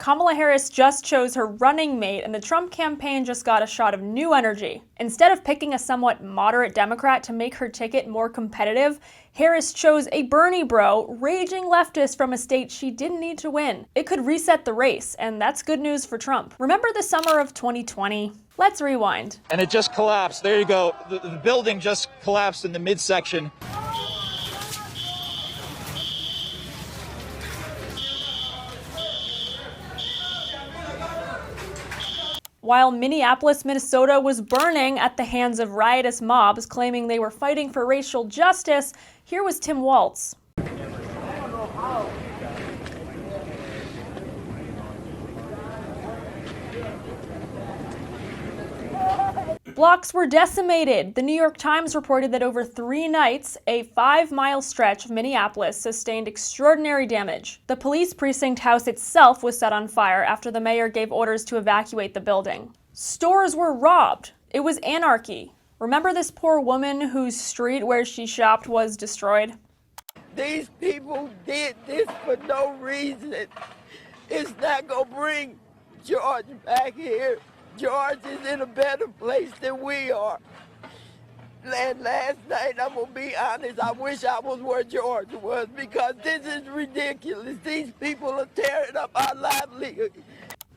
Kamala Harris just chose her running mate, and the Trump campaign just got a shot of new energy. Instead of picking a somewhat moderate Democrat to make her ticket more competitive, Harris chose a Bernie bro, raging leftist from a state she didn't need to win. It could reset the race, and that's good news for Trump. Remember the summer of 2020? Let's rewind. And it just collapsed. There you go. The building just collapsed in the midsection. While Minneapolis, Minnesota was burning at the hands of riotous mobs claiming they were fighting for racial justice, here was Tim Walz. Blocks were decimated. The New York Times reported that over 3 nights, a 5-mile stretch of Minneapolis sustained extraordinary damage. The police precinct house itself was set on fire after the mayor gave orders to evacuate the building. Stores were robbed. It was anarchy. Remember this poor woman whose street where she shopped was destroyed? These people did this for no reason. It's not gonna bring George back here. George is in a better place than we are. And last night, I'm gonna be honest, I wish I was where George was, because this is ridiculous. These people are tearing up our livelihood.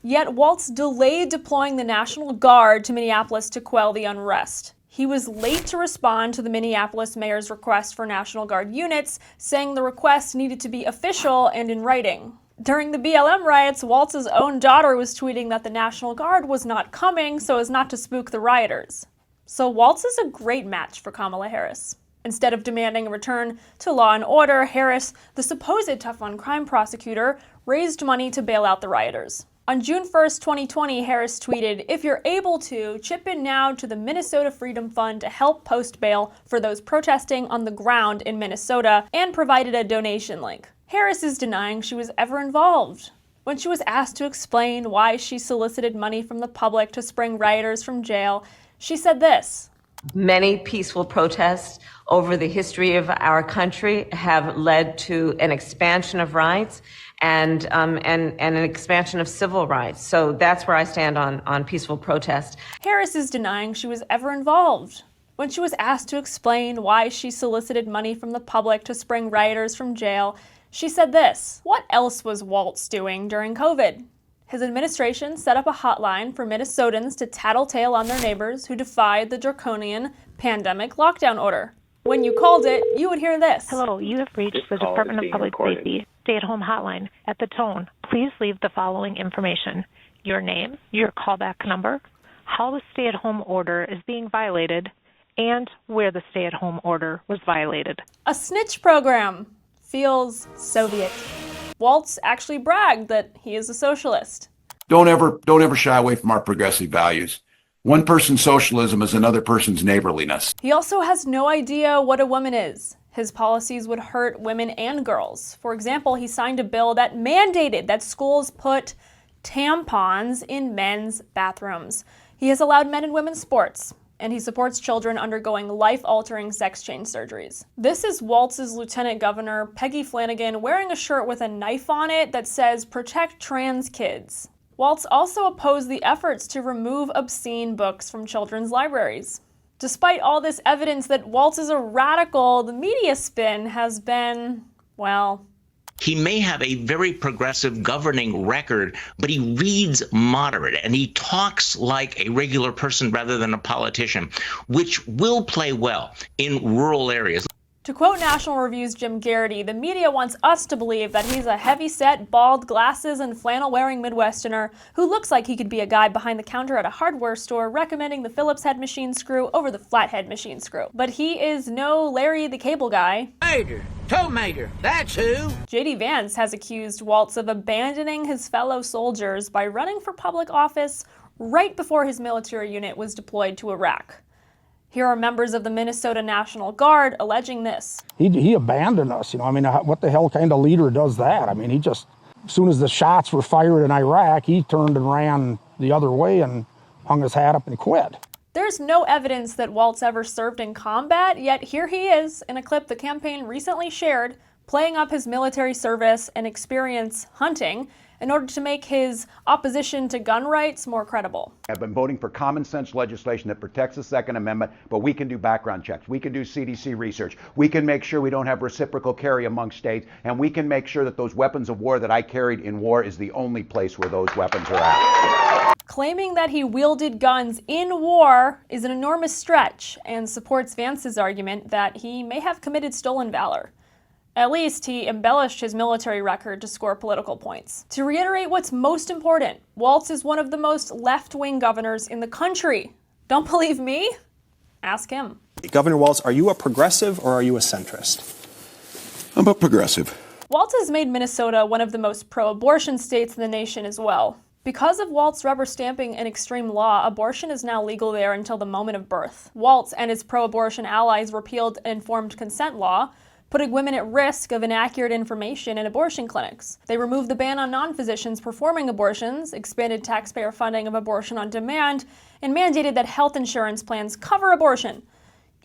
Yet Walz delayed deploying the National Guard to Minneapolis to quell the unrest. He was late to respond to the Minneapolis mayor's request for National Guard units, saying the request needed to be official and in writing. During the BLM riots, Walz's own daughter was tweeting that the National Guard was not coming so as not to spook the rioters. So Walz is a great match for Kamala Harris. Instead of demanding a return to law and order, Harris, the supposed tough-on-crime prosecutor, raised money to bail out the rioters. On June 1st, 2020, Harris tweeted, "If you're able to, chip in now to the Minnesota Freedom Fund to help post bail for those protesting on the ground in Minnesota," and provided a donation link. Harris is denying she was ever involved. When she was asked to explain why she solicited money from the public to spring rioters from jail, she said this. Many peaceful protests over the history of our country have led to an expansion of rights and an expansion of civil rights. So that's where I stand on peaceful protest. Harris is denying she was ever involved. When she was asked to explain why she solicited money from the public to spring rioters from jail, she said this. What else was Walz doing during COVID? His administration set up a hotline for Minnesotans to tattletale on their neighbors who defied the draconian pandemic lockdown order. When you called it, you would hear this. Hello, you have reached the Department of Public Safety stay-at-home hotline. At the tone, please leave the following information: your name, your callback number, how the stay-at-home order is being violated, and where the stay-at-home order was violated. A snitch program. Feels Soviet. Walz actually bragged that he is a socialist. Don't ever shy away from our progressive values. One person's socialism is another person's neighborliness. He also has no idea what a woman is. His policies would hurt women and girls. For example, he signed a bill that mandated that schools put tampons in men's bathrooms. He has allowed men and women's sports, and he supports children undergoing life-altering sex change surgeries. This is Walz's Lieutenant Governor, Peggy Flanagan, wearing a shirt with a knife on it that says, "Protect trans kids." Walz also opposed the efforts to remove obscene books from children's libraries. Despite all this evidence that Walz is a radical, the media spin has been, well, he may have a very progressive governing record, but he reads moderate and he talks like a regular person rather than a politician, which will play well in rural areas. To quote National Review's Jim Garrity, the media wants us to believe that he's a heavy-set, bald, glasses, and flannel-wearing Midwesterner who looks like he could be a guy behind the counter at a hardware store recommending the Phillips head machine screw over the flathead machine screw. But he is no Larry the Cable Guy. Major, tow major, that's who. J.D. Vance has accused Walz of abandoning his fellow soldiers by running for public office right before his military unit was deployed to Iraq. Here are members of the Minnesota National Guard alleging this. He abandoned us, I mean, what the hell kind of leader does that? I mean, he just, as soon as the shots were fired in Iraq, he turned and ran the other way and hung his hat up and quit. There's no evidence that Walz ever served in combat, yet here he is in a clip the campaign recently shared, playing up his military service and experience hunting, in order to make his opposition to gun rights more credible. I've been voting for common sense legislation that protects the Second Amendment, but we can do background checks. We can do CDC research. We can make sure we don't have reciprocal carry among states, and we can make sure that those weapons of war that I carried in war is the only place where those weapons are at. Claiming that he wielded guns in war is an enormous stretch and supports Vance's argument that he may have committed stolen valor. At least he embellished his military record to score political points. To reiterate what's most important, Walz is one of the most left-wing governors in the country. Don't believe me? Ask him. Governor Walz, are you a progressive or are you a centrist? I'm a progressive. Walz has made Minnesota one of the most pro-abortion states in the nation as well. Because of Walz rubber stamping an extreme law, abortion is now legal there until the moment of birth. Walz and his pro-abortion allies repealed an informed consent law, putting women at risk of inaccurate information in abortion clinics. They removed the ban on non-physicians performing abortions, expanded taxpayer funding of abortion on demand, and mandated that health insurance plans cover abortion.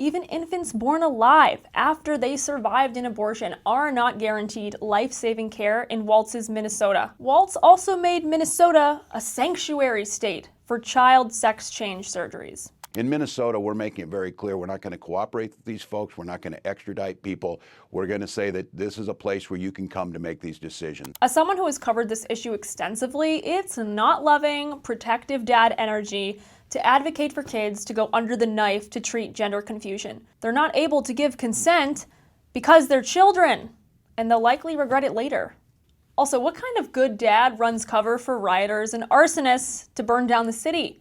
Even infants born alive after they survived an abortion are not guaranteed life-saving care in Walz's Minnesota. Walz also made Minnesota a sanctuary state for child sex change surgeries. In Minnesota, we're making it very clear we're not going to cooperate with these folks. We're not going to extradite people. We're going to say that this is a place where you can come to make these decisions. As someone who has covered this issue extensively, it's not loving, protective dad energy to advocate for kids to go under the knife to treat gender confusion. They're not able to give consent because they're children, and they'll likely regret it later. Also, what kind of good dad runs cover for rioters and arsonists to burn down the city?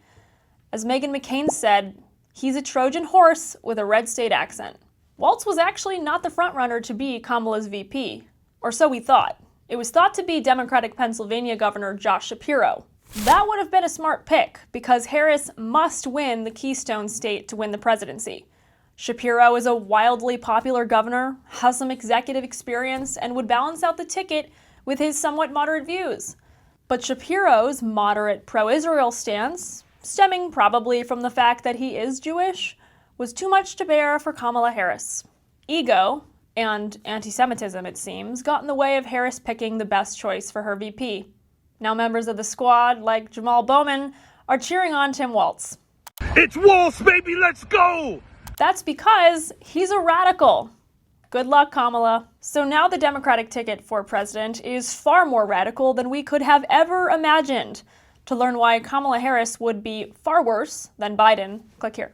As Meghan McCain said, he's a Trojan horse with a red state accent. Walz was actually not the frontrunner to be Kamala's VP, or so we thought. It was thought to be Democratic Pennsylvania Governor Josh Shapiro. That would have been a smart pick, because Harris must win the Keystone State to win the presidency. Shapiro is a wildly popular governor, has some executive experience, and would balance out the ticket with his somewhat moderate views. But Shapiro's moderate pro-Israel stance, stemming probably from the fact that he is Jewish, was too much to bear for Kamala Harris. Ego, and anti-Semitism it seems, got in the way of Harris picking the best choice for her VP. Now members of the squad, like Jamal Bowman, are cheering on Tim Walz. It's Walz, baby, let's go! That's because he's a radical. Good luck, Kamala. So now the Democratic ticket for president is far more radical than we could have ever imagined. To learn why Kamala Harris would be far worse than Biden, click here.